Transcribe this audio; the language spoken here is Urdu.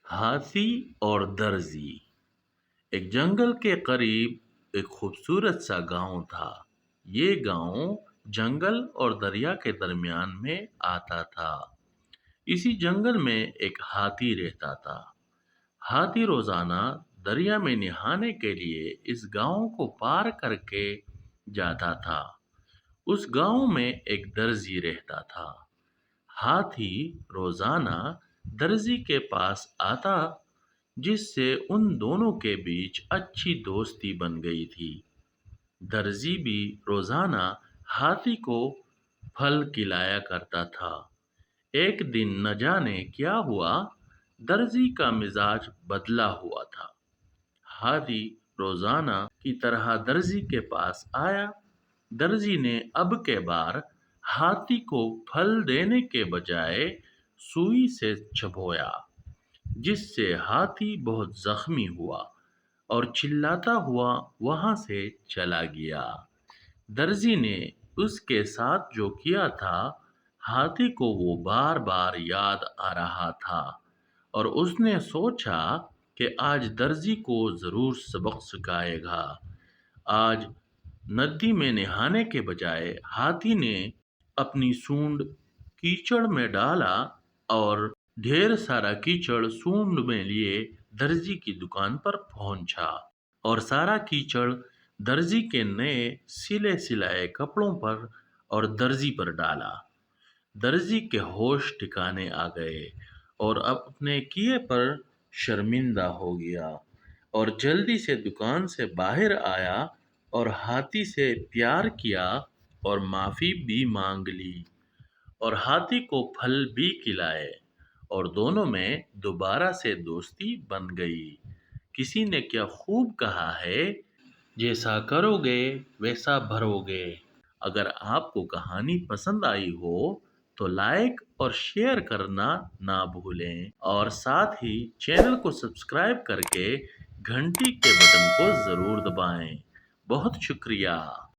ہاتھی اور درزی۔ ایک جنگل کے قریب ایک خوبصورت سا گاؤں تھا۔ یہ گاؤں جنگل اور دریا کے درمیان میں آتا تھا۔ اسی جنگل میں ایک ہاتھی رہتا تھا۔ ہاتھی روزانہ دریا میں نہانے کے لیے اس گاؤں کو پار کر کے جاتا تھا۔ اس گاؤں میں ایک درزی رہتا تھا۔ ہاتھی روزانہ درزی کے پاس آتا، جس سے ان دونوں کے بیچ اچھی دوستی بن گئی تھی۔ درزی بھی روزانہ ہاتھی کو پھل کھلایا کرتا تھا۔ ایک دن نہ جانے کیا ہوا، درزی کا مزاج بدلا ہوا تھا۔ ہاتھی روزانہ کی طرح درزی کے پاس آیا۔ درزی نے اب کے بار ہاتھی کو پھل دینے کے بجائے سوئی سے چبھویا، جس سے ہاتھی بہت زخمی ہوا اور چلاتا ہوا وہاں سے چلا گیا۔ درزی نے اس کے ساتھ جو کیا تھا، ہاتھی کو وہ بار بار یاد آ رہا تھا، اور اس نے سوچا کہ آج درزی کو ضرور سبق سکھائے گا۔ آج ندی میں نہانے کے بجائے ہاتھی نے اپنی سونڈ کیچڑ میں ڈالا اور ڈھیر سارا کیچڑ سونڈ میں لیے درزی کی دکان پر پہنچا، اور سارا کیچڑ درزی کے نئے سلے سلائے کپڑوں پر اور درزی پر ڈالا۔ درزی کے ہوش ٹھکانے آ گئے اور اپنے کیے پر شرمندہ ہو گیا، اور جلدی سے دکان سے باہر آیا اور ہاتھی سے پیار کیا اور معافی بھی مانگ لی، اور ہاتھی کو پھل بھی کھلائے، اور دونوں میں دوبارہ سے دوستی بن گئی۔ کسی نے کیا خوب کہا ہے، جیسا کرو گے ویسا بھرو گے۔ اگر آپ کو کہانی پسند آئی ہو تو لائک اور شیئر کرنا نہ بھولیں، اور ساتھ ہی چینل کو سبسکرائب کر کے گھنٹی کے بٹن کو ضرور دبائیں۔ بہت شکریہ۔